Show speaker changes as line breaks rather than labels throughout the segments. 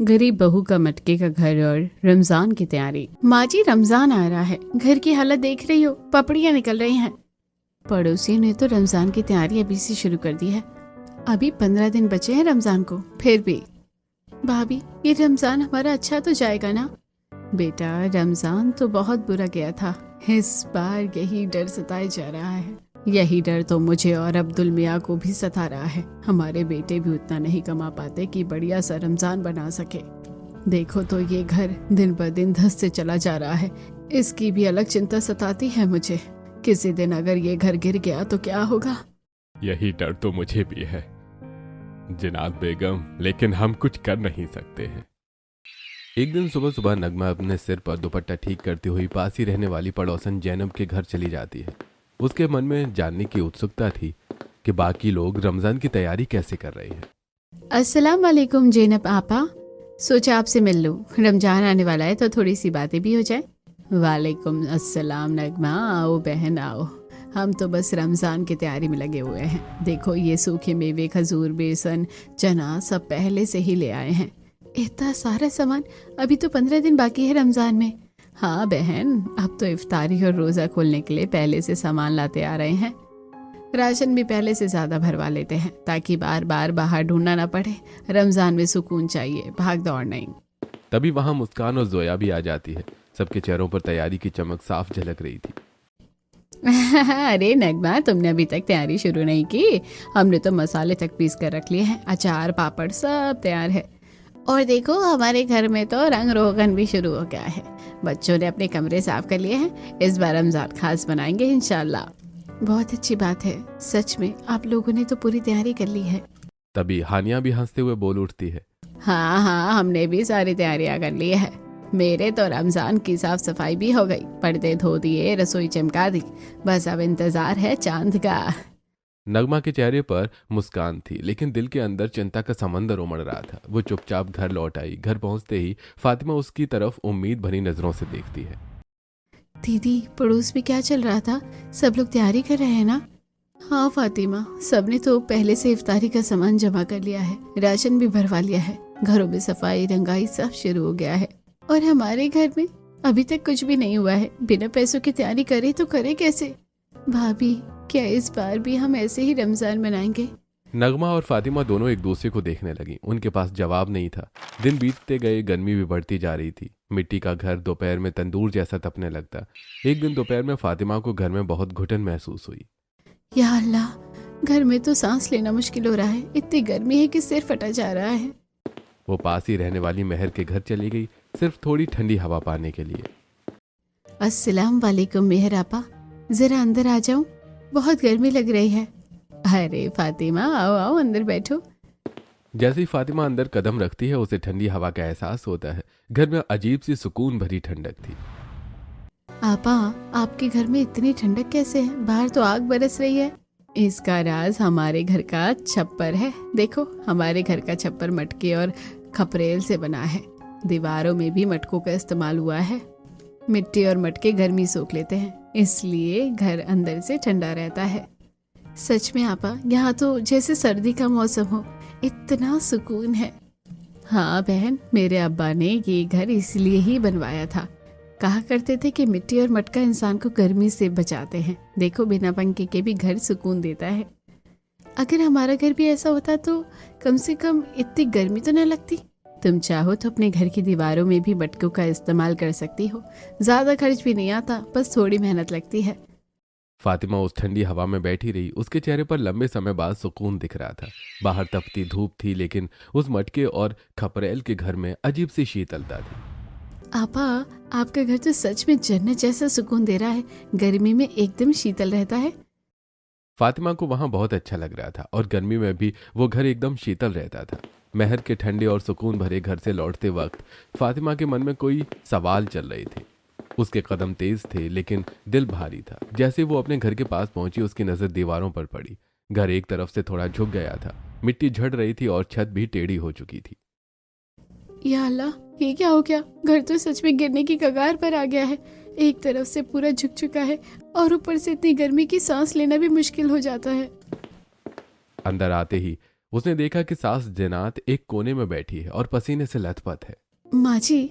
गरीब बहू का मटके का घर और रमजान की तैयारी। माँ जी, रमजान आ रहा है, घर की हालत देख रही हो, पपड़ियाँ निकल रही हैं। पड़ोसी ने तो रमजान की तैयारी अभी से शुरू कर दी है। अभी 15 दिन बचे हैं रमजान को। फिर भी भाभी, ये रमजान हमारा अच्छा तो जाएगा ना? बेटा, रमजान तो बहुत बुरा गया था, इस बार यही डर सताए जा रहा है। यही डर तो मुझे और अब्दुल मियाँ को भी सता रहा है। हमारे बेटे भी उतना नहीं कमा पाते कि बढ़िया सा रमजान बना सके। देखो तो ये घर दिन ब दिन धंसते चला जा रहा है, इसकी भी अलग चिंता सताती है मुझे। किसी दिन अगर ये घर गिर गया तो क्या होगा?
यही डर तो मुझे भी है जनाब बेगम, लेकिन हम कुछ कर नहीं सकते हैं। एक दिन सुबह सुबह नगमा अपने सिर पर दुपट्टा ठीक करती हुई पास ही रहने वाली पड़ोसन जैनब के घर चली जाती है। उसके मन में जानने की उत्सुकता थी कि बाकी लोग रमजान की तैयारी कैसे कर रहे हैं।
अस्सलाम वालेकुम जैनब आपा, सोचा आपसे मिल लूं। रमजान आने वाला है तो थोड़ी सी बातें भी हो जाए। वालेकुम अस्सलाम नगमा, आओ बहन आओ। हम तो बस रमजान की तैयारी में लगे हुए हैं। देखो ये सूखे मेवे, खजूर, बेसन, चना सब पहले से ही ले आए हैं। इतना सारा सामान, अभी तो 15 दिन बाकी है रमजान में। हाँ बहन, अब तो इफ्तारी और रोजा खोलने के लिए पहले से सामान लाते आ रहे हैं। राशन भी पहले से ज्यादा भरवा लेते हैं ताकि बार बार बाहर ढूंढना ना पड़े। रमजान में सुकून चाहिए, भाग दौड़ नहीं।
तभी वहां मुस्कान और जोया भी आ जाती है। सबके चेहरों पर तैयारी की चमक साफ झलक रही थी।
अरे नगमा, तुमने अभी तक तैयारी शुरू नहीं की? हमने तो मसाले तक पीस कर रख लिए हैं, अचार पापड़ सब तैयार है। और देखो हमारे घर में तो रंग रोगन भी शुरू हो गया है। बच्चों ने अपने कमरे साफ कर लिए हैं। इस बार रमजान खास बनाएंगे इंशाल्लाह। बहुत अच्छी बात है, सच में आप लोगों ने तो पूरी तैयारी कर ली है।
तभी हानिया भी हंसते हुए बोल उठती है,
हाँ हाँ, हमने भी सारी तैयारियां कर ली है। मेरे तो रमजान की साफ सफाई भी हो गई, पर्दे धो दिए, रसोई चमका दी। बस अब इंतजार है चांद का।
नगमा के चेहरे पर मुस्कान थी, लेकिन दिल के अंदर चिंता का समंदर उमड़ रहा था। वो चुपचाप घर लौट आई। घर पहुंचते ही फातिमा उसकी तरफ उम्मीद भरी नजरों से देखती है।
दीदी, पड़ोस में क्या चल रहा था? सब लोग तैयारी कर रहे हैं ना? हाँ फातिमा, सबने तो पहले से इफ्तारी का सामान जमा कर लिया है, राशन भी भरवा लिया है, घरों में सफाई रंगाई सब शुरू हो गया है। और हमारे घर में अभी तक कुछ भी नहीं हुआ है। बिना पैसों की तैयारी करे तो करे कैसे? भाभी, क्या इस बार भी हम ऐसे ही रमजान मनाएंगे?
नगमा और फातिमा दोनों एक दूसरे को देखने लगी। उनके पास जवाब नहीं था। दिन बीतते गए, गर्मी भी बढ़ती जा रही थी। मिट्टी का घर दोपहर में तंदूर जैसा तपने लगता। एक दिन दोपहर में फातिमा को घर में बहुत घुटन महसूस हुई।
या अल्लाह, घर में तो सांस लेना मुश्किल हो रहा है। इतनी गर्मी है कि सिर फटा जा रहा है।
वो पास ही रहने वाली मेहर के घर चली गई, सिर्फ थोड़ी ठंडी हवा पाने के लिए।
अस्सलाम वालेकुम मेहर आपा, जरा अंदर आ जाऊं, बहुत गर्मी लग रही है। अरे फातिमा, आओ आओ अंदर बैठो।
जैसे ही फातिमा अंदर कदम रखती है, उसे ठंडी हवा का एहसास होता है। घर में अजीब सी सुकून भरी ठंडक थी।
आपा, आपके घर में इतनी ठंडक कैसे है? बाहर तो आग बरस रही है। इसका राज हमारे घर का छप्पर है। देखो, हमारे घर का छप्पर मटके और खपरेल से बना है। दीवारों में भी मटकों का इस्तेमाल हुआ है। मिट्टी और मटके गर्मी सोख लेते हैं, इसलिए घर अंदर से ठंडा रहता है। सच में आपा, यहाँ तो जैसे सर्दी का मौसम हो, इतना सुकून है। हाँ बहन, मेरे अब्बा ने ये घर इसलिए ही बनवाया था। कहा करते थे कि मिट्टी और मटका इंसान को गर्मी से बचाते हैं। देखो, बिना पंखे के भी घर सुकून देता है। अगर हमारा घर भी ऐसा होता तो कम से कम इतनी गर्मी तो न लगती। तुम चाहो तो अपने घर की दीवारों में भी मटकों का इस्तेमाल कर सकती हो। ज्यादा खर्च भी नहीं आता, बस थोड़ी मेहनत लगती है।
फातिमा उस ठंडी हवा में बैठी रही। उसके चेहरे पर लंबे समय बाद सुकून दिख रहा था। बाहर तपती धूप थी, लेकिन उस मटके और खपरेल के घर में अजीब सी शीतलता थी।
आपा, आपका घर तो सच में जन्नत जैसा सुकून दे रहा है। गर्मी में एकदम शीतल रहता है।
फातिमा को वहां बहुत अच्छा लग रहा था और गर्मी में भी वो घर एकदम शीतल रहता था। महर के ठंडे और सुकून भरे घर से लौटते वक्त फातिमा के मन में कोई सवाल चल रहे थे। उसके कदम तेज थे, लेकिन दिल भारी था। जैसे वो अपने घर के पास पहुंची, उसकी नजर दीवारों पर पड़ी। घर एक तरफ से थोड़ा झुक गया था, मिट्टी झड़ रही थी और छत भी टेढ़ी हो चुकी थी।
या अल्लाह, ये क्या हो गया? घर तो सच में गिरने की कगार पर आ गया है। एक तरफ से पूरा झुक चुका है और ऊपर से इतनी गर्मी की सांस लेना भी मुश्किल हो जाता है।
अंदर आते ही उसने देखा कि सास जन्नत एक कोने में बैठी है और पसीने से लथपथ है।
माँ जी,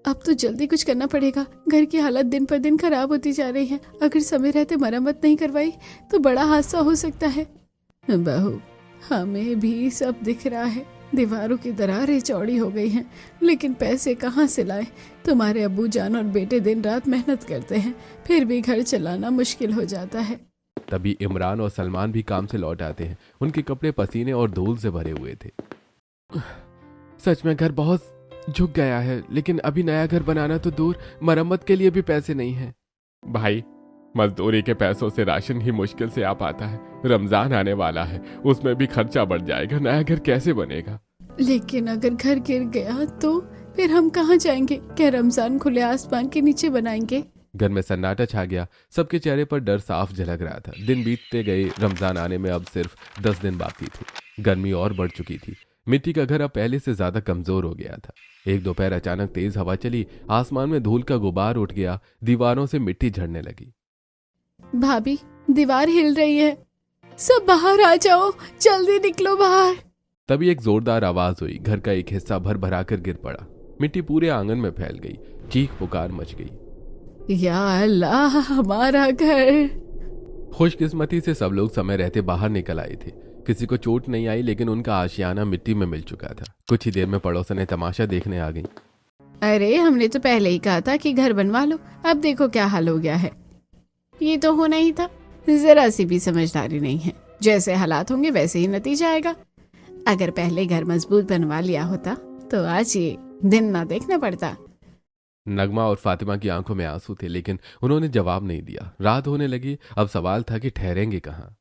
अब तो जल्दी कुछ करना पड़ेगा। घर की हालत दिन पर दिन खराब होती जा रही है। अगर समय रहते मरम्मत नहीं करवाई तो बड़ा हादसा हो सकता है। बहू, हमें भी सब दिख रहा है। दीवारों की दरारें चौड़ी हो गई हैं, लेकिन पैसे कहाँ से लाए। तुम्हारे अब्बू जान और बेटे दिन रात मेहनत करते हैं, फिर भी घर चलाना मुश्किल हो जाता है।
तभी इमरान और सलमान भी काम से लौट आते हैं। उनके कपड़े पसीने और धूल से भरे हुए थे। सच में घर बहुत झुक गया है, लेकिन अभी नया घर बनाना तो दूर, मरम्मत के लिए भी पैसे नहीं है। भाई, मजदूरी के पैसों से राशन ही मुश्किल से आ पाता है। रमजान आने वाला है, उसमें भी खर्चा बढ़ जाएगा। नया घर कैसे बनेगा?
लेकिन अगर घर गिर गया तो फिर हम कहाँ जाएंगे? क्या रमजान खुले आसमान के नीचे बनाएंगे?
घर में सन्नाटा छा गया। सबके चेहरे पर डर साफ झलक रहा था। दिन बीतते गए, रमजान आने में अब सिर्फ 10 दिन बाकी थे। गर्मी और बढ़ चुकी थी। मिट्टी का घर अब पहले से ज्यादा कमजोर हो गया था। एक दोपहर अचानक तेज हवा चली, आसमान में धूल का गुबार उठ गया, दीवारों से मिट्टी झड़ने लगी।
भाभी, दीवार हिल रही है, सब बाहर आ जाओ, जल्दी निकलो बाहर।
तभी एक जोरदार आवाज हुई। घर का एक हिस्सा भर भरा कर गिर पड़ा। मिट्टी पूरे आंगन में फैल गई। चीख पुकार मच गई।
या अल्लाह, हमारा घर।
खुशकिस्मती से सब लोग समय रहते बाहर निकल आए थे। किसी को चोट नहीं आई, लेकिन उनका आशियाना मिट्टी में मिल चुका था। कुछ ही देर में पड़ोसने तमाशा देखने आ गई।
अरे, हमने तो पहले ही कहा था कि घर बनवा लो, अब देखो क्या हाल हो गया है। ये तो होना ही था। जरा सी भी समझदारी नहीं है। जैसे हालात होंगे वैसे ही नतीजा आएगा। अगर पहले घर मजबूत बनवा लिया होता तो आज ये दिन ना देखना पड़ता।
नगमा और फातिमा की आंखों में आंसू थे, लेकिन उन्होंने जवाब नहीं दिया। रात होने लगी। अब सवाल था कि ठहरेंगे कहाँ।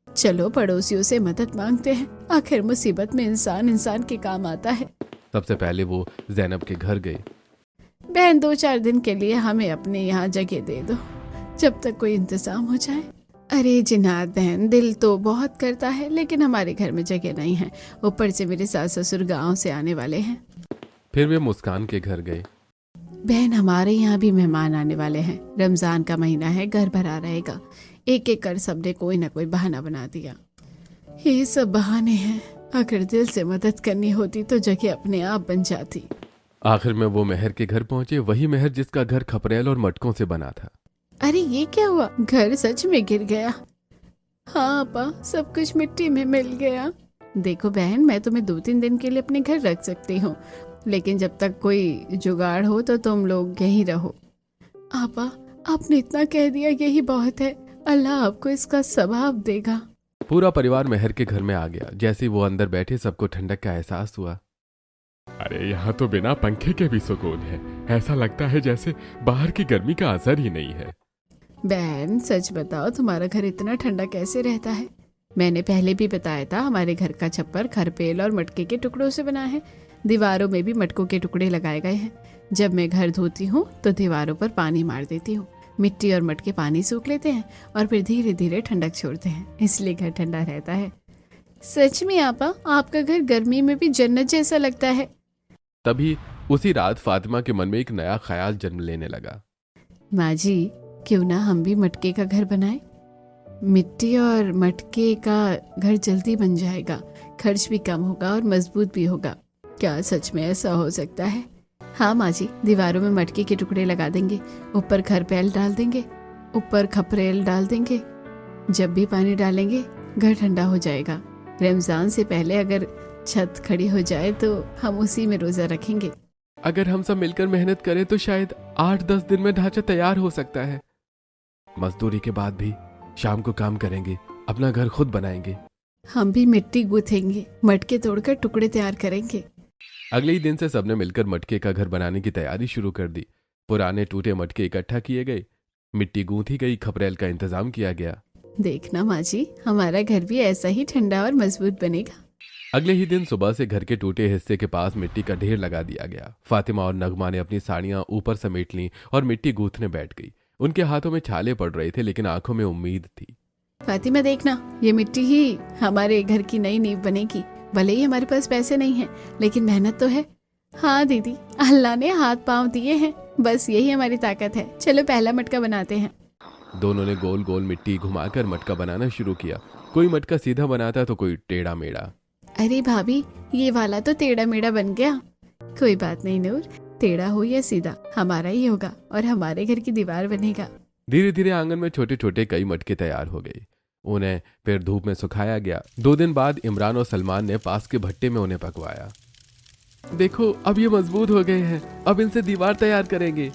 चलो पड़ोसियों से मदद मांगते हैं, आखिर मुसीबत में इंसान इंसान के काम आता है।
सबसे पहले वो जैनब के घर गए।
बहन, 2-4 दिन के लिए हमें अपने यहाँ जगह दे दो, जब तक कोई इंतजाम हो जाए। अरे जिन्नात बहन, दिल तो बहुत करता है, लेकिन हमारे घर में जगह नहीं है। ऊपर से मेरे सास ससुर गाँव से आने वाले हैं।
फिर वे मुस्कान के घर गए।
बहन, हमारे यहाँ भी मेहमान आने वाले हैं। रमजान का महीना है, घर भरा रहेगा। एक एक कर सबने कोई ना कोई बहाना बना दिया। ये सब बहाने हैं। अगर दिल से मदद करनी होती तो जगह अपने आप बन जाती।
आखिर में वो मेहर के घर पहुंचे, वही मेहर जिसका घर खपरेल और मटकों से बना था।
अरे ये क्या हुआ? घर सच में गिर गया? हाँ अपा, सब कुछ मिट्टी में मिल गया। देखो बहन, मैं तुम्हें 2-3 दिन के लिए अपने घर रख सकती हूँ, लेकिन जब तक कोई जुगाड़ हो तो तुम लोग यहीं रहो। आपा, आपने इतना कह दिया, यही बहुत है। अल्लाह आपको इसका सवाब देगा।
पूरा परिवार मेहर के घर में आ गया। जैसे ही वो अंदर बैठे, सबको ठंडक का एहसास हुआ। अरे यहाँ तो बिना पंखे के भी सुकून है। ऐसा लगता है जैसे बाहर की गर्मी का असर ही नहीं है।
बहन, सच बताओ, तुम्हारा घर इतना ठंडा कैसे रहता है? मैंने पहले भी बताया था, हमारे घर का छप्पर खरपेल और मटके के टुकड़ों से बना है। दीवारों में भी मटकों के टुकड़े लगाए गए हैं। जब मैं घर धोती हूँ तो दीवारों पर पानी मार देती हूँ। मिट्टी और मटके पानी सूख लेते हैं और फिर धीरे धीरे ठंडक छोड़ते हैं, इसलिए घर ठंडा रहता है। सच में आपा, आपका घर गर्मी में भी जन्नत जैसा लगता है।
तभी उसी रात फातिमा के मन में एक नया ख्याल जन्म लेने लगा।
माँ जी, क्यों ना हम भी मटके का घर बनाएं? मिट्टी और मटके का घर जल्दी बन जाएगा, खर्च भी कम होगा और मजबूत भी होगा। क्या सच में ऐसा हो सकता है? हाँ माँ जी, दीवारों में मटके के टुकड़े लगा देंगे, ऊपर खरपेल डाल देंगे, ऊपर खपरेल डाल देंगे। जब भी पानी डालेंगे घर ठंडा हो जाएगा। रमजान से पहले अगर छत खड़ी हो जाए तो हम उसी में रोजा रखेंगे।
अगर हम सब मिलकर मेहनत करें तो शायद 8-10 दिन में ढांचा तैयार हो सकता है। मजदूरी के बाद भी शाम को काम करेंगे, अपना घर खुद बनाएंगे।
हम भी मिट्टी गूंथेंगे, मटके तोड़कर टुकड़े तैयार करेंगे।
अगले ही दिन से सबने मिलकर मटके का घर बनाने की तैयारी शुरू कर दी। पुराने टूटे मटके इकट्ठा किए गए, मिट्टी गूंथी गई, खपरेल का इंतजाम किया गया।
देखना माँ जी, हमारा घर भी ऐसा ही ठंडा और मजबूत बनेगा।
अगले ही दिन सुबह से घर के टूटे हिस्से के पास मिट्टी का ढेर लगा दिया गया। फातिमा और नगमा ने अपनी साड़ियां ऊपर समेट लीं और मिट्टी गूंथने बैठ गई। उनके हाथों में छाले पड़ रहे थे, लेकिन आंखों में उम्मीद थी।
फातिमा देखना, ये मिट्टी ही हमारे घर की नई नींव बनेगी। भले ही हमारे पास पैसे नहीं हैं, लेकिन मेहनत तो है। हाँ दीदी, अल्लाह ने हाथ पांव दिए हैं, बस यही हमारी ताकत है। चलो पहला मटका बनाते हैं।
दोनों ने गोल गोल मिट्टी घुमाकर मटका बनाना शुरू किया। कोई मटका सीधा बनाता तो कोई टेढ़ा मेढ़ा।
अरे भाभी, ये वाला तो टेढ़ा मेढ़ा बन गया। कोई बात नहीं नूर, टेढ़ा हो या सीधा हमारा ही होगा और हमारे घर की दीवार बनेगा।
धीरे धीरे आंगन में छोटे छोटे कई मटके तैयार हो गए। उन्हें फिर धूप में सुखाया गया। 2 दिन बाद इमरान और सलमान ने पास के भट्टे में उन्हें पकवाया। देखो, अब ये मजबूत हो गए हैं, अब इनसे दीवार तैयार करेंगे।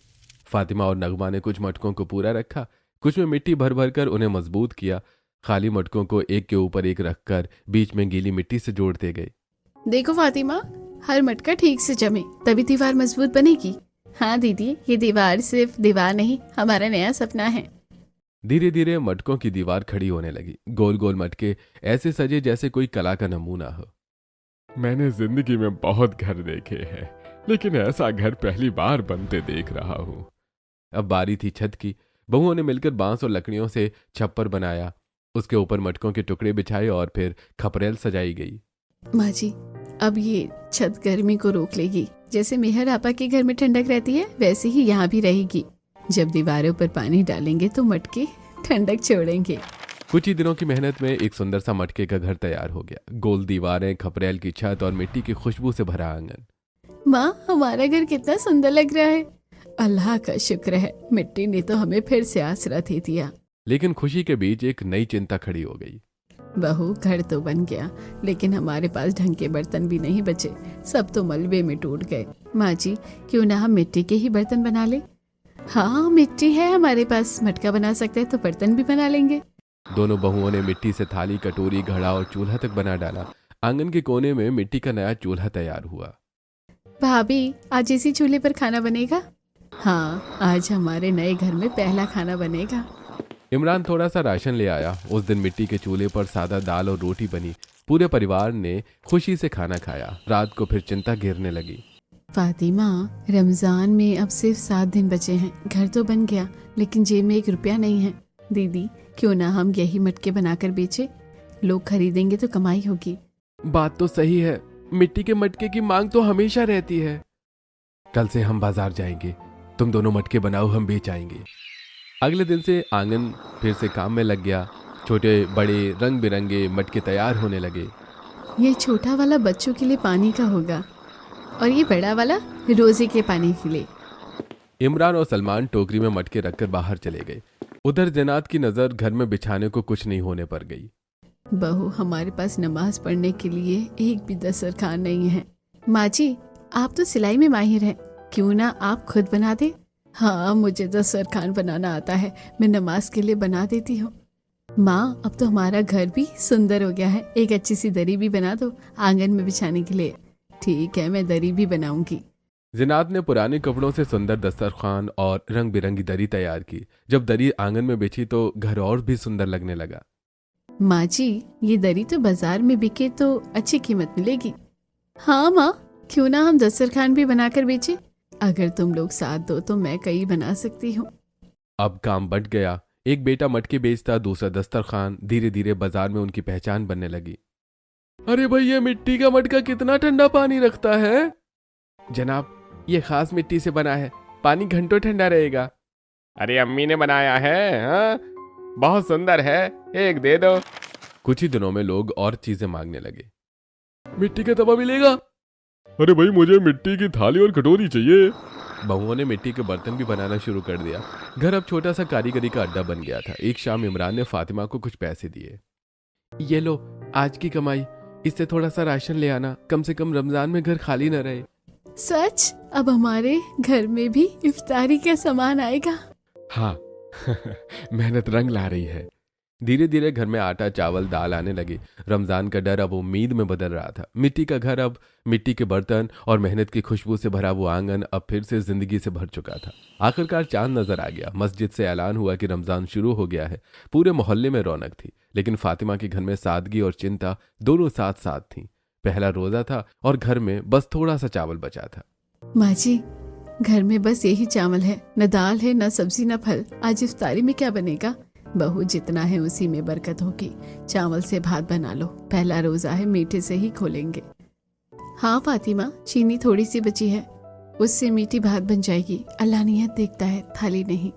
फातिमा और नगमा ने कुछ मटकों को पूरा रखा, कुछ में मिट्टी भर भर कर उन्हें मजबूत किया। खाली मटकों को एक के ऊपर एक रखकर बीच में गीली मिट्टी से जोड़ते गए।
देखो फातिमा, हर मटका ठीक से जमे तभी दीवार मजबूत बनेगी। हाँ दीदी, ये दीवार सिर्फ दीवार नहीं, हमारा नया सपना है।
धीरे धीरे मटकों की दीवार खड़ी होने लगी। गोल गोल मटके ऐसे सजे जैसे कोई कला का नमूना हो। मैंने जिंदगी में बहुत घर देखे हैं, लेकिन ऐसा घर पहली बार बनते देख रहा हूँ। अब बारी थी छत की। बहुओं ने मिलकर बांस और लकड़ियों से छप्पर बनाया। उसके ऊपर मटकों के टुकड़े बिछाए और फिर खपरेल सजाई गई।
माँ जी, अब ये छत गर्मी को रोक लेगी। जैसे मेहर आपा के घर में ठंडक रहती है, वैसे ही यहाँ भी रहेगी। जब दीवारों पर पानी डालेंगे तो मटके ठंडक छोड़ेंगे।
कुछ ही दिनों की मेहनत में एक सुंदर सा मटके का घर तैयार हो गया। गोल दीवारें, खपरेल की छत और मिट्टी की खुशबू से भरा आंगन।
माँ, हमारा घर कितना सुंदर लग रहा है। अल्लाह का शुक्र है, मिट्टी ने तो हमें फिर से आसरा दे दिया।
लेकिन खुशी के बीच एक नई चिंता खड़ी हो गई।
बहू, घर तो बन गया, लेकिन हमारे पास ढंग के बर्तन भी नहीं बचे। सब तो मलबे में टूट गए। माँ जी, क्यों ना हम मिट्टी के ही बर्तन बना ले। हाँ, मिट्टी है हमारे पास, मटका बना सकते हैं तो बर्तन भी बना लेंगे।
दोनों बहुओं ने मिट्टी से थाली, कटोरी, घड़ा और चूल्हा तक बना डाला। आंगन के कोने में मिट्टी का नया चूल्हा तैयार हुआ।
भाभी, आज इसी चूल्हे पर खाना बनेगा। हाँ, आज हमारे नए घर में पहला खाना बनेगा।
इमरान थोड़ा सा राशन ले आया। उस दिन मिट्टी के चूल्हे पर सादा दाल और रोटी बनी। पूरे परिवार ने खुशी से खाना खाया। रात को फिर चिंता घेरने लगी।
फातिमा, रमजान में अब सिर्फ 7 दिन बचे हैं। घर तो बन गया, लेकिन जेब में 1 रुपया नहीं है। दीदी, क्यों ना हम यही मटके बनाकर बेचे, लोग खरीदेंगे तो कमाई होगी।
बात तो सही है, मिट्टी के मटके की मांग तो हमेशा रहती है। कल से हम बाजार जाएंगे, तुम दोनों मटके बनाओ, हम बेच आएंगे। अगले दिन से आंगन फिर से काम में लग गया। छोटे बड़े रंग बिरंगे मटके तैयार होने लगे।
ये छोटा वाला बच्चों के लिए पानी का होगा और ये बड़ा वाला रोजे के पानी के लिए।
इमरान और सलमान टोकरी में मटके रखकर बाहर चले गए। उधर जन्नात की नजर घर में बिछाने को कुछ नहीं होने पर गई।
बहू, हमारे पास नमाज पढ़ने के लिए एक भी दस्तरखान नहीं है। माँ जी, आप तो सिलाई में माहिर हैं, क्यों ना आप खुद बना दे। हाँ, मुझे दस्तरखान बनाना आता है, मैं नमाज के लिए बना देती हूँ। माँ, अब तो हमारा घर भी सुंदर हो गया है। एक अच्छी सी दरी भी बना दो आंगन में बिछाने के लिए। ठीक है, मैं दरी भी बनाऊंगी।
जन्नात ने पुराने कपड़ों से सुंदर दस्तरखान और रंग बिरंगी दरी तैयार की। जब दरी आंगन में बिछी तो घर और भी सुंदर लगने लगा।
माँ जी, ये दरी तो बाजार में बिके तो अच्छी कीमत मिलेगी। हाँ माँ, क्यों ना हम दस्तरखान भी बनाकर बेचे। अगर तुम लोग साथ दो तो मैं कई बना सकती हूँ।
अब काम बंट गया। एक बेटा मटके बेचता, दूसरा दस्तरखान। धीरे धीरे बाजार में उनकी पहचान बनने लगी। अरे भाई, ये मिट्टी का मटका कितना ठंडा पानी रखता है। जनाब, ये खास मिट्टी से बना है, पानी घंटों ठंडा रहेगा। अरे अम्मी ने बनाया है, हाँ? बहुत सुंदर है, एक दे दो। कुछ ही दिनों में लोग और चीजें मांगने लगे। मिट्टी का तवा मिलेगा? अरे भाई, मुझे मिट्टी की थाली और कटोरी चाहिए। बहुओं ने मिट्टी के बर्तन भी बनाना शुरू कर दिया। घर अब छोटा सा कारीगरी का अड्डा बन गया था। एक शाम इमरान ने फातिमा को कुछ पैसे दिए। ये लो, आज की कमाई, इससे थोड़ा सा राशन ले आना, कम से कम रमजान में घर खाली न रहे।
सच? अब हमारे घर में भी इफ्तारी का सामान आएगा।
हाँ मेहनत रंग ला रही है। धीरे धीरे घर में आटा, चावल, दाल आने लगे। रमजान का डर अब उम्मीद में बदल रहा था। मिट्टी का घर अब मिट्टी के बर्तन और मेहनत की खुशबू से भरा वो आंगन अब फिर से जिंदगी से भर चुका था। आखिरकार चांद नजर आ गया। मस्जिद से ऐलान हुआ कि रमजान शुरू हो गया है। पूरे मोहल्ले में रौनक थी, लेकिन फातिमा के घर में सादगी और चिंता दोनों साथ साथ थीं। पहला रोजा था और घर में बस थोड़ा सा चावल बचा था।
माँ जी, घर में बस यही चावल है, न दाल है, न सब्जी, न फल। आज इफ्तारी में क्या बनेगा? बहू, जितना है उसी में बरकत होगी। चावल से भात बना लो, पहला रोजा है, मीठे से ही खोलेंगे। हाँ फातिमा, चीनी थोड़ी सी बची है, उससे मीठी भात बन जाएगी। अल्लाह नियत देखता है, थाली नहीं।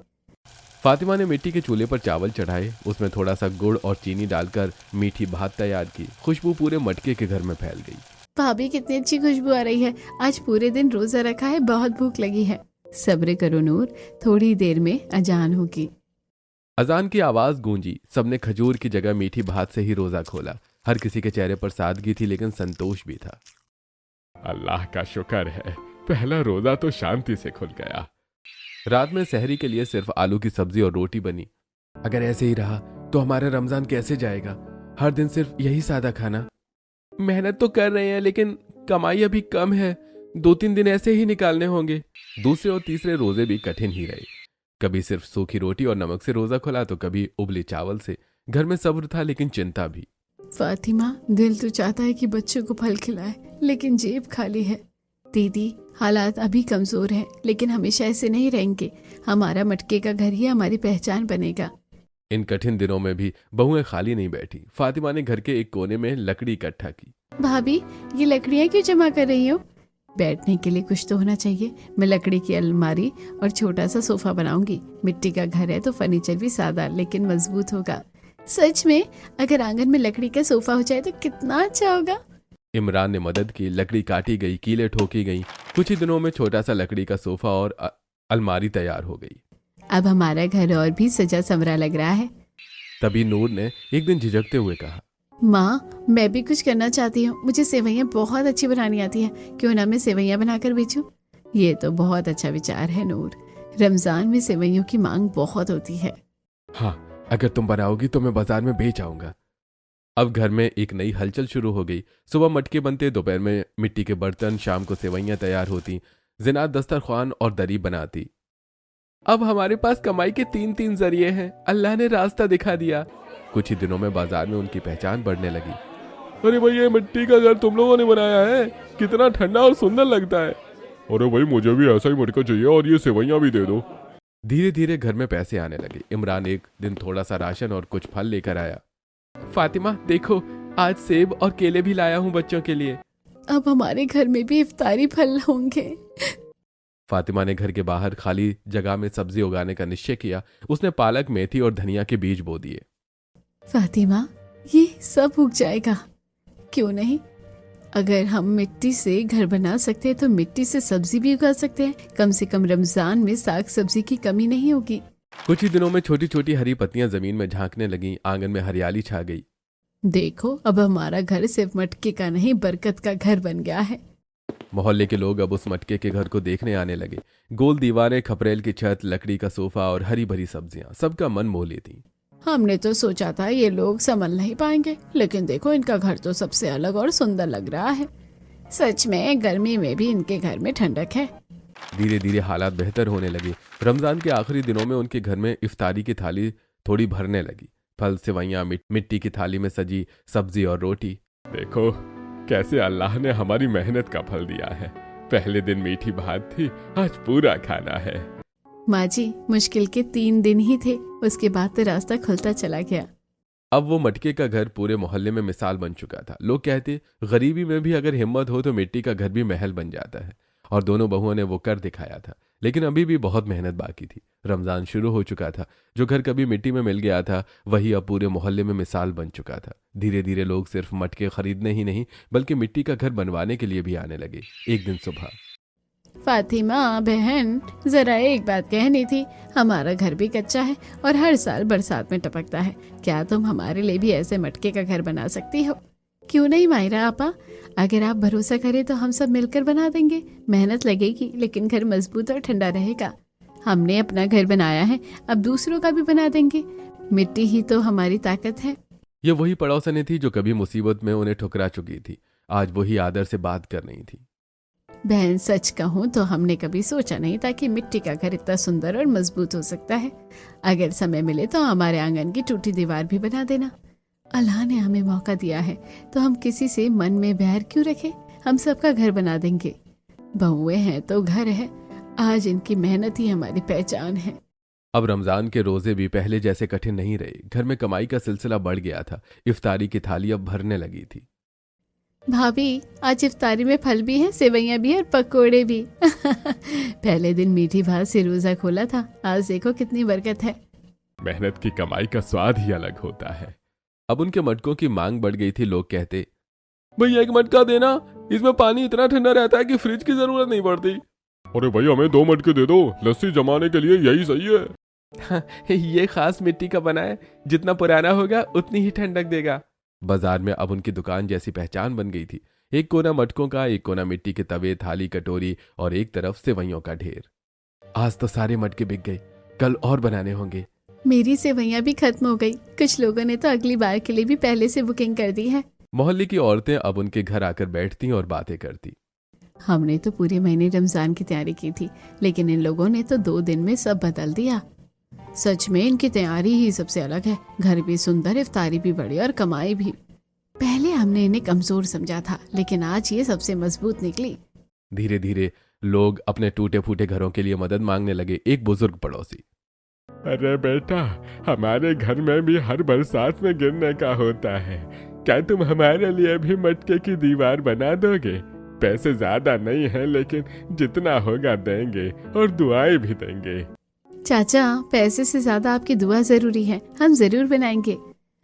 फातिमा ने मिट्टी के चूल्हे पर चावल चढ़ाए, उसमें थोड़ा सा गुड़ और चीनी डालकर मीठी भात तैयार की। खुशबू पूरे मटके के घर में फैल गई।
भाभी कितनी अच्छी खुशबू आ रही है। आज पूरे दिन रोजा रखा है, बहुत भूख लगी है। सब्र करो नूर, थोड़ी देर में अजान होगी।
अजान की आवाज गूंजी। सबने खजूर की जगह मीठी भात से ही रोजा खोला। हर किसी के चेहरे पर सादगी थी, लेकिन संतोष भी था।
अल्लाह का शुक्र है, पहला रोजा तो शांति से खुल गया।
रात में सहरी के लिए सिर्फ आलू की सब्जी और रोटी बनी। अगर ऐसे ही रहा तो हमारा रमजान कैसे जाएगा? हर दिन सिर्फ यही सादा खाना। मेहनत तो कर रहे हैं, लेकिन कमाई अभी कम है। 2-3 दिन ऐसे ही निकालने होंगे। दूसरे और तीसरे रोजे भी कठिन ही रहे। कभी सिर्फ सूखी रोटी और नमक से रोजा खुला, तो कभी उबले चावल से। घर में सब्र था, लेकिन चिंता भी।
फातिमा, दिल तो चाहता है कि बच्चों को फल खिलाए, लेकिन जेब खाली है। दीदी, हालात अभी कमजोर हैं, लेकिन हमेशा ऐसे नहीं रहेंगे। हमारा मटके का घर ही हमारी पहचान बनेगा।
इन कठिन दिनों में भी बहुएं खाली नहीं बैठी। फातिमा ने घर के एक कोने में लकड़ी इकट्ठा की।
भाभी, ये लकड़ियाँ क्यों जमा कर रही हो? बैठने के लिए कुछ तो होना चाहिए। मैं लकड़ी की अलमारी और छोटा सा सोफा बनाऊंगी। मिट्टी का घर है तो फर्नीचर भी सादा लेकिन मजबूत होगा। सच में, अगर आंगन में लकड़ी का सोफा हो जाए तो कितना अच्छा होगा।
इमरान ने मदद की। लकड़ी काटी गई, कीलें ठोकी गई। कुछ ही दिनों में छोटा सा लकड़ी का सोफा और अलमारी तैयार हो गई।
अब हमारा घर और भी सजा संवरा लग रहा है।
तभी नूर ने एक दिन झिझकते हुए कहा,
माँ, मैं भी कुछ करना चाहती हूँ। मुझे सेवैयाँ बहुत अच्छी बनानी आती हैं। क्यों ना मैं सेवैयाँ बनाकर बेचूं? ये तो बहुत अच्छा विचार है नूर। रमजान में सेवैयों की मांग बहुत होती है।
हाँ, अगर तुम बनाओगी तो मैं बाजार में बेच आऊंगा। अब घर में एक नई हलचल शुरू हो गई। सुबह मटके बनते, दोपहर में मिट्टी के बर्तन, शाम को सेवैयां तैयार होती। जिनात दस्तरख्वान और दरी बनाती। अब हमारे पास कमाई के 3 जरिए हैं। अल्लाह ने रास्ता दिखा दिया। कुछ ही दिनों में बाजार में उनकी पहचान बढ़ने लगी।
अरे भाई, ये मिट्टी का घर तुम लोगों ने बनाया है, कितना ठंडा और सुंदर लगता है। अरे भाई, मुझे भी ऐसा ही मटका चाहिए और ये सेवैयां भी दे दो।
धीरे धीरे घर में पैसे आने लगे। इमरान एक दिन थोड़ा सा राशन और कुछ फल लेकर आया। फातिमा, देखो, आज सेब और केले भी लाया हूँ बच्चों के लिए।
अब हमारे घर में भी इफ्तारी फल होंगे।
फातिमा ने घर के बाहर खाली जगह में सब्जी उगाने का निश्चय किया। उसने पालक, मेथी और धनिया के बीज बो दिए।
फातिमा, ये सब उग जाएगा। क्यों नहीं? अगर हम मिट्टी से घर बना सकते हैं तो मिट्टी से सब्जी भी उगा सकते हैं। कम से कम रमजान में साग सब्जी की कमी नहीं होगी।
कुछ ही दिनों में छोटी छोटी हरी पत्तियां जमीन में झांकने लगीं। आंगन में हरियाली छा गई।
देखो, अब हमारा घर सिर्फ मटके का नहीं, बरकत का घर बन गया है।
मोहल्ले के लोग अब उस मटके के घर को देखने आने लगे। गोल दीवारें, खपरेल की छत, लकड़ी का सोफा और हरी भरी सब्जियां, सबका मन मोह लेती।
हमने तो सोचा था ये लोग संभल नहीं पाएंगे, लेकिन देखो, इनका घर तो सबसे अलग और सुंदर लग रहा है। सच में गर्मी में भी इनके घर में ठंडक है।
धीरे धीरे हालात बेहतर होने लगे। रमजान के आखिरी दिनों में उनके घर में इफ्तारी की थाली थोड़ी भरने लगी। फल, सेवैयां, मिट्टी की थाली में सजी सब्जी और रोटी।
देखो कैसे अल्लाह ने हमारी मेहनत का फल दिया है। पहले दिन मीठी भात थी, आज पूरा खाना है।
माँ जी, मुश्किल के 3 दिन ही थे, उसके बाद तो रास्ता खुलता चला गया।
अब वो मटके का घर पूरे मोहल्ले में मिसाल बन चुका था। लोग कहते, गरीबी में भी अगर हिम्मत हो तो मिट्टी का घर भी महल बन जाता है। और दोनों बहुओं ने वो कर दिखाया था। लेकिन अभी भी बहुत मेहनत बाकी थी। रमजान शुरू हो चुका था। जो घर कभी मिट्टी में मिल गया था, वही अब पूरे मोहल्ले में मिसाल बन चुका था। धीरे धीरे लोग सिर्फ मटके खरीदने ही नहीं, बल्कि मिट्टी का घर बनवाने के लिए भी आने लगे। एक दिन सुबह,
फातिमा बहन, जरा एक बात कहनी थी। हमारा घर भी कच्चा है और हर साल बरसात में टपकता है। क्या तुम हमारे लिए भी ऐसे मटके का घर बना सकती हो? क्यों नहीं मायरा आपा, अगर आप भरोसा करें तो हम सब मिलकर बना देंगे। मेहनत लगेगी, लेकिन घर मजबूत और ठंडा रहेगा। हमने अपना घर बनाया है, अब दूसरों का भी बना देंगे। मिट्टी ही तो हमारी ताकत है।
ये वही पड़ोसने थी जो कभी मुसीबत में उन्हें ठुकरा चुकी थी। आज वही आदर से बात कर रही थी।
बहन, सच कहूँ तो हमने कभी सोचा नहीं था कि मिट्टी का घर इतना सुंदर और मजबूत हो सकता है। अगर समय मिले तो हमारे आंगन की टूटी दीवार भी बना देना। अल्लाह ने हमें मौका दिया है तो हम किसी से मन में बैर क्यों रखें? हम सबका घर बना देंगे। बहुएं हैं तो घर है। आज इनकी मेहनत ही हमारी पहचान है।
अब रमजान के रोजे भी पहले जैसे कठिन नहीं रहे। घर में कमाई का सिलसिला बढ़ गया था। इफ्तारी की थाली अब भरने लगी थी।
भाभी, आज इफ्तारी में फल भी है, सेवैयां भी है और पकोड़े भी। पहले दिन मीठी भात से रोजा खोला था, आज देखो कितनी बरकत है।
मेहनत की कमाई का स्वाद ही अलग होता है।
अब उनके मटकों की मांग बढ़ गई थी। लोग कहते,
भैया एक मटका देना, इसमें पानी इतना ठंडा रहता है कि फ्रिज की जरूरत नहीं पड़ती। अरे भाई हमें 2 मटके दे दो, लस्सी जमाने के लिए यही सही है।
ये खास मिट्टी का बना है, जितना पुराना होगा उतनी ही ठंडक देगा। बाजार में अब उनकी दुकान जैसी पहचान बन गई थी। एक कोना मटकों का, एक कोना मिट्टी के तवे, थाली, कटोरी और एक तरफ सेवइयों का ढेर। आज तो सारे मटके बिक गए, कल और बनाने होंगे।
मेरी सेवइयां भी खत्म हो गई। कुछ लोगों ने तो अगली बार के लिए भी पहले से बुकिंग कर दी है।
मोहल्ले की औरतें अब उनके घर आकर बैठती और बातें करती।
हमने तो पूरे महीने रमजान की तैयारी की थी, लेकिन इन लोगों ने तो 2 दिन में सब बदल दिया। सच में इनकी तैयारी ही सबसे अलग है। घर भी सुंदर, इफ्तारी भी बड़ी और कमाई भी। पहले हमने इन्हें कमजोर समझा था, लेकिन आज ये सबसे मजबूत निकली।
धीरे धीरे लोग अपने टूटे फूटे घरों के लिए मदद मांगने लगे। एक बुजुर्ग पड़ोसी,
अरे बेटा, हमारे घर में भी हर बरसात में गिरने का होता है, क्या तुम हमारे लिए भी मटके की दीवार बना दोगे? पैसे ज्यादा नहीं है, लेकिन जितना होगा देंगे और दुआएं भी देंगे।
चाचा, पैसे से ज्यादा आपकी दुआ जरूरी है। हम जरूर बनाएंगे।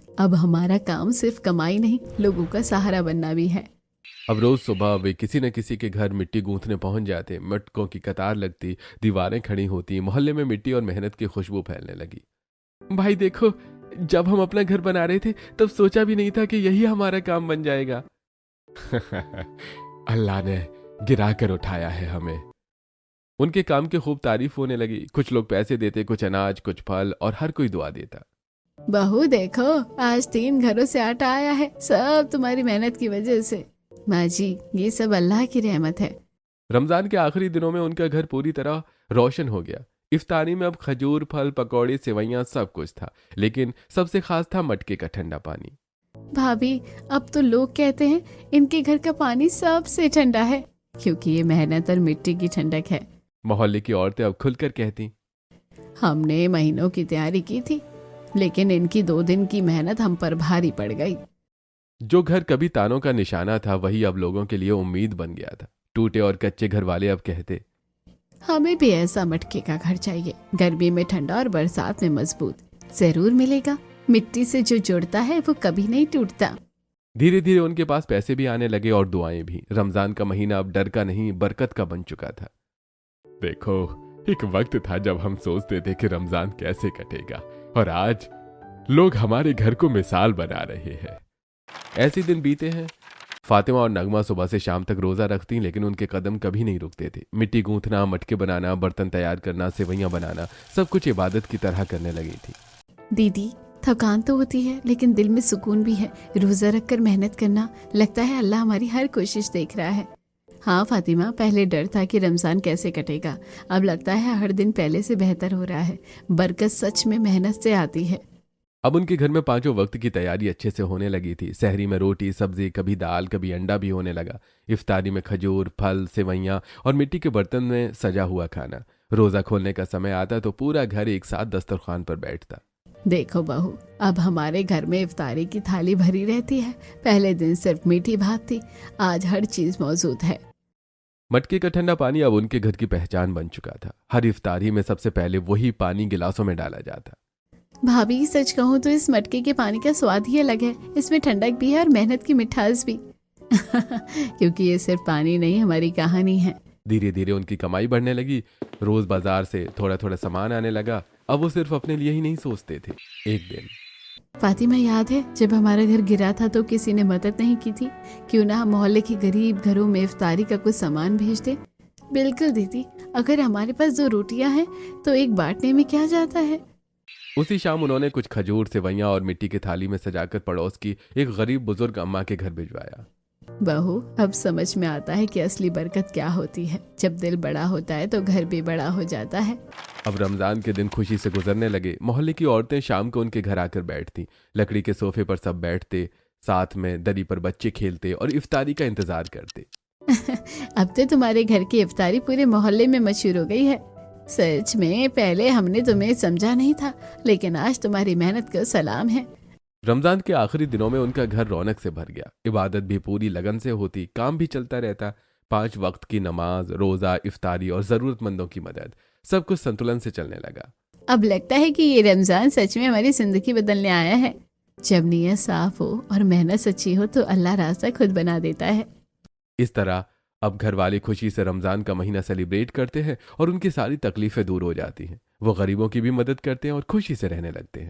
अब हमारा काम सिर्फ कमाई नहीं, लोगों का सहारा बनना भी है।
अब रोज सुबह वे किसी न किसी के घर मिट्टी गूंथने पहुंच जाते। मटकों की कतार लगती, दीवारें खड़ी होती, मोहल्ले में मिट्टी और मेहनत की खुशबू फैलने लगी। भाई देखो, जब हम अपना घर बना रहे थे तब सोचा भी नहीं था कि यही हमारा काम बन जाएगा।
अल्लाह ने गिरा कर उठाया है हमें।
उनके काम की खूब तारीफ होने लगी। कुछ लोग पैसे देते, कुछ अनाज, कुछ फल और हर कोई दुआ देता।
बहू देखो, आज 3 घरों से आटा आया है, सब तुम्हारी मेहनत की वजह से। माँ जी, ये सब अल्लाह की रहमत है।
रमजान के आखिरी दिनों में उनका घर पूरी तरह रोशन हो गया। इफ्तारी में अब खजूर, फल, पकौड़े, सेवइयां सब कुछ था, लेकिन सबसे खास था मटके का ठंडा पानी।
भाभी, अब तो लोग कहते हैं इनके घर का पानी सबसे ठंडा है, क्योंकि ये मेहनत और मिट्टी की ठंडक है।
मोहल्ले की औरतें अब खुलकर कहती,
हमने महीनों की तैयारी की थी, लेकिन इनकी 2 दिन की मेहनत हम पर भारी पड़ गई।
जो घर कभी तानों का निशाना था, वही अब लोगों के लिए उम्मीद बन गया था। टूटे और कच्चे घर वाले अब कहते,
हमें भी ऐसा मटके का घर चाहिए, गर्मी में ठंडा और बरसात में मजबूत। जरूर मिलेगा। मिट्टी से जो जुड़ता है वो कभी नहीं टूटता।
धीरे धीरे उनके पास पैसे भी आने लगे और दुआएं भी। रमजान का महीना अब डर का नहीं, बरकत का बन चुका था।
देखो, एक वक्त था जब हम सोचते थे कि रमजान कैसे कटेगा, और आज लोग हमारे घर को मिसाल बना रहे हैं।
ऐसे दिन बीते हैं। फातिमा और नगमा सुबह से शाम तक रोजा रखती, लेकिन उनके कदम कभी नहीं रुकते थे। मिट्टी गूंथना, मटके बनाना, बर्तन तैयार करना, सेवइयां बनाना, सब कुछ इबादत की तरह करने लगी थी।
दीदी, थकान तो होती है, लेकिन दिल में सुकून भी है। रोजा रखकर मेहनत करना, लगता है अल्लाह हमारी हर कोशिश देख रहा है। हाँ फातिमा, पहले डर था कि रमजान कैसे कटेगा, अब लगता है हर दिन पहले से बेहतर हो रहा है। बरकत सच में मेहनत से आती है।
अब उनके घर में 5 वक्त की तैयारी अच्छे से होने लगी थी। सहरी में रोटी, सब्जी, कभी दाल, कभी अंडा भी होने लगा। इफ्तारी में खजूर, फल, सेवइयां और मिट्टी के बर्तन में सजा हुआ खाना। रोजा खोलने का समय आता तो पूरा घर एक साथ दस्तरखान पर बैठता।
देखो बहू, अब हमारे घर में इफ्तारी की थाली भरी रहती है। पहले दिन सिर्फ मीठी भात थी, आज हर चीज मौजूद है।
मटके का ठंडा पानी अब उनके घर की पहचान बन चुका था। हर इफ्तारी में सबसे पहले वही पानी गिलासों में डाला जाता।
भाभी, सच कहूँ तो इस मटके के पानी का स्वाद ही अलग है। इसमें ठंडक भी है और मेहनत की मिठास भी। क्योंकि ये सिर्फ पानी नहीं, हमारी कहानी है।
धीरे धीरे उनकी कमाई बढ़ने लगी। रोज बाजार से थोड़ा थोड़ा सामान आने लगा। अब वो सिर्फ अपने लिए ही नहीं सोचते थे। एक दिन
फातिमा, याद है जब हमारा घर गिरा था तो किसी ने मदद नहीं की थी? क्यों ना हम मोहल्ले के गरीब घरों में इफ्तारी का कुछ सामान भेज दे। बिल्कुल दीदी, अगर हमारे पास 2 रोटियां हैं तो एक बांटने में क्या जाता है।
उसी शाम उन्होंने कुछ खजूर, सेवइयां और मिट्टी की थाली में सजाकर पड़ोस की एक गरीब बुजुर्ग अम्मा के घर भिजवाया।
बहू, अब समझ में आता है कि असली बरकत क्या होती है। जब दिल बड़ा होता है तो घर भी बड़ा हो जाता है।
अब रमजान के दिन खुशी से गुजरने लगे। मोहल्ले की औरतें शाम को उनके घर आकर बैठती। लकड़ी के सोफे पर सब बैठते, साथ में दरी पर बच्चे खेलते और इफ्तारी का इंतजार करते।
अब तो तुम्हारे घर की इफ्तारी पूरे मोहल्ले में मशहूर हो गई है। सच में पहले हमने तुम्हें समझा नहीं था, लेकिन आज तुम्हारी मेहनत को सलाम है।
रमजान के आखिरी दिनों में उनका घर रौनक से भर गया। इबादत भी पूरी लगन से होती, काम भी चलता रहता। 5 वक्त की नमाज, रोजा, इफ्तारी और जरूरतमंदों की मदद, सब कुछ संतुलन से चलने लगा।
अब लगता है कि ये रमजान सच में हमारी जिंदगी बदलने आया है। जब नीयत साफ हो और मेहनत सच्ची हो तो अल्लाह रास्ता खुद बना देता है।
इस तरह अब घर वाले खुशी से रमजान का महीना सेलिब्रेट करते हैं और उनकी सारी तकलीफें दूर हो जाती हैं। वो गरीबों की भी मदद करते हैं और खुशी से रहने लगते हैं।